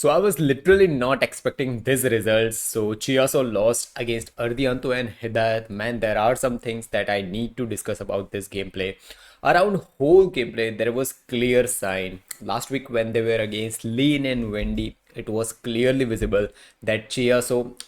So I was literally not expecting this results. So Chia lost against Ardianto and Hidayat. Man, there are some things that I need to discuss about this gameplay. Around whole gameplay, there was clear sign. Last week when they were against Lean and Wendy, it was clearly visible that Chia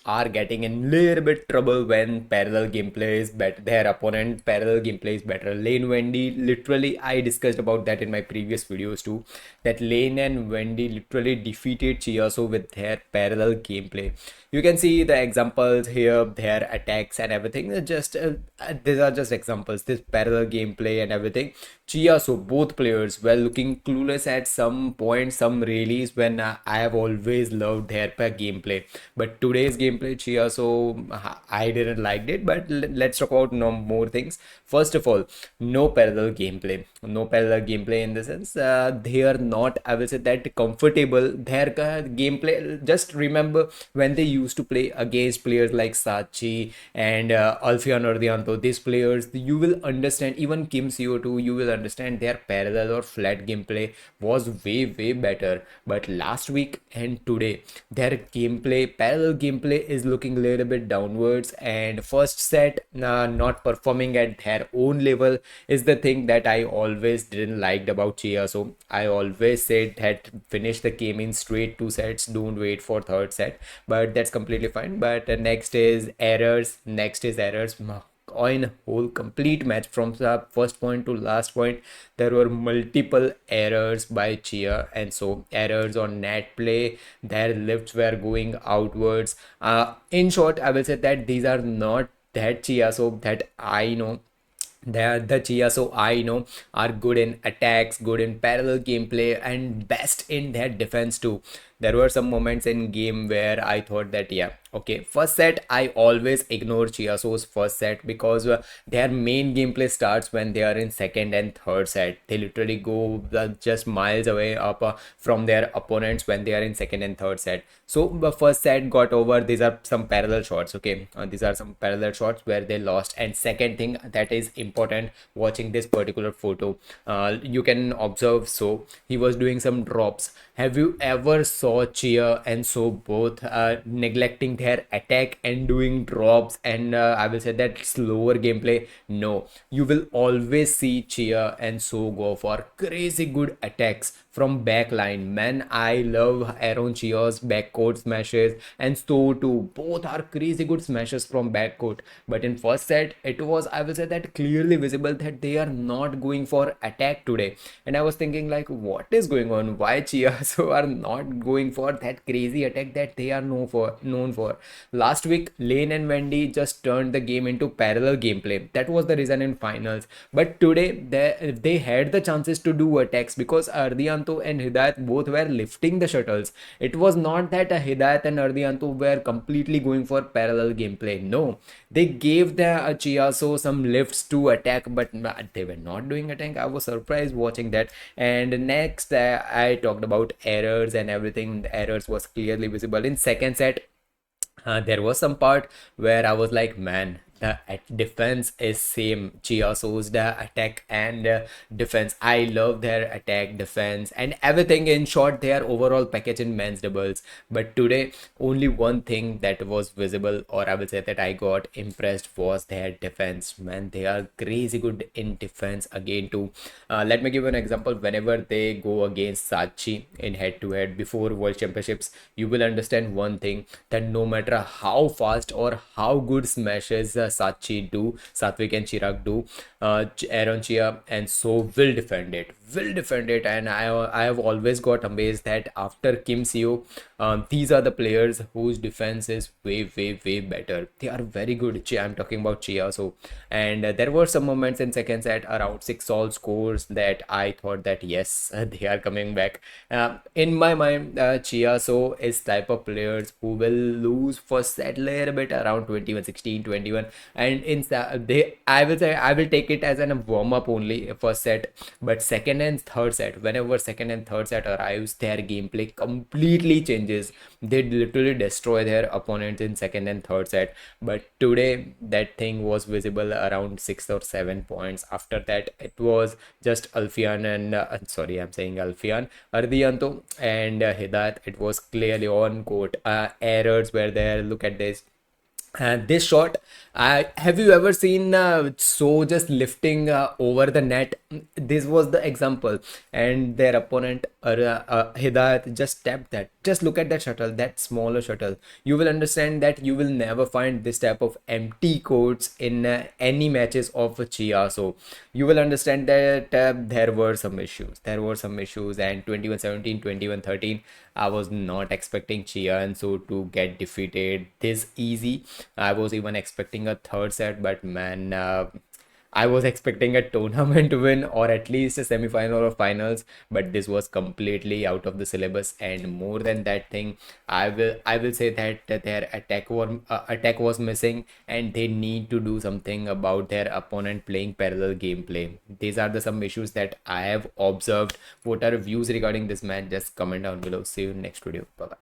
are getting in little bit trouble when parallel gameplay is better. Their opponent parallel gameplay is better. Lane Wendy, literally, I discussed about that in my previous videos too. That Lane and Wendy literally defeated Chia with their parallel gameplay. You can see the examples here, their attacks and everything. These are just examples. This parallel gameplay and everything. Chia, both players were looking clueless at some point, some rallies when I have always loved their gameplay. But today's gameplay, Chia, I didn't like it. But let's talk about no more things. First of all, no parallel gameplay. No parallel gameplay in the sense they are not, I will say, that comfortable. Their gameplay. Just remember when they used to play against players like Sachi and Alfian Ardianto. These players, you will understand. Even Kim CO2, you will understand their parallel or flat gameplay was way better. But last week and today, their gameplay, parallel gameplay, is looking a little bit downwards. And first set, not performing at their own level is the thing that I always didn't liked about Chia. So I always said that finish the game in straight two sets, don't wait for third set. But that's completely fine. But next is errors. Next is errors. On whole complete match from the first point to last point, there were multiple errors by Chia, and errors on net play. Their lifts were going outwards. In short, I will say that these are not that Chia that I know. The Chia I know are good in attacks, good in parallel gameplay, and best in their defense too. There were some moments in game where I thought that, yeah, okay, first set I always ignore Chia first set because their main gameplay starts when they are in second and third set. They literally go just miles away up from their opponents when they are in second and third set. So the first set got over. These are some parallel shots. Okay, these are some parallel shots where they lost. And second thing that is important, watching this particular photo, you can observe. So he was doing some drops. Have you ever saw Chia and both neglecting their attack and doing drops and I will say that slower gameplay? No, you will always see Chia and go for crazy good attacks from backline. Man, I love Aaron Chia's backcourt smashes, and too. Both are crazy good smashes from backcourt. But in first set, it was, I will say, that clearly visible that they are not going for attack today. And I was thinking like, what is going on? Why Chia are not going for that crazy attack that they are known for? Last week, Lane and Wendy just turned the game into parallel gameplay. That was the reason in finals. But today, they had the chances to do attacks because Ardianto and Hidayat both were lifting the shuttles. It was not that Hidayat and Ardianto were completely going for parallel gameplay. No, they gave the Chiaso some lifts to attack, but they were not doing attack. I was surprised watching that. And next, I talked about errors and everything. The errors was clearly visible in second set. There was some part where I was like, man, the defense is same. Chia the attack and defense. I love their attack, defense, and everything. In short, their overall package in men's doubles. But today, only one thing that was visible, or I will say that I got impressed, was their defense. Man, they are crazy good in defense again too. Let me give an example. Whenever they go against Sachi in head-to-head before World Championships, you will understand one thing, that no matter how fast or how good smashes Sachi do, Satvik and Chirag do, Aaron Chia and will defend it. And I have always got amazed that after Kim Seo, these are the players whose defense is way better. They are very good. I'm talking about Chia. And there were some moments in second set around 6-all scores that I thought that yes, they are coming back. In my mind, Chia is type of players who will lose first set little bit around 21-16, 21. And I will say I will take it as a warm up only first set, but second and third set, whenever second and third set arrives, their gameplay completely changes. They literally destroy their opponents in second and third set. But today that thing was visible around 6 or 7 points. After that, it was just Alfian and sorry, I'm saying Alfian, Ardianto and Hidayat. It was clearly on court. Errors were there. Look at this. This shot, have you ever seen so just lifting over the net? This was the example, and their opponent Hidayat just tapped that. Just look at that shuttle, that smaller shuttle. You will understand that you will never find this type of empty courts in any matches of Chia. So you will understand that there were some issues. There were some issues, and 21-17, 21-13. I was not expecting Chia and so to get defeated this easy. I was even expecting a third set, but man, I was expecting a tournament win or at least a semi-final or finals, but this was completely out of the syllabus. And more than that thing, I will say that their attack was missing, and they need to do something about their opponent playing parallel gameplay. These are the some issues that I have observed. What are your views regarding this match? Just comment down below. See you in next video. Bye bye.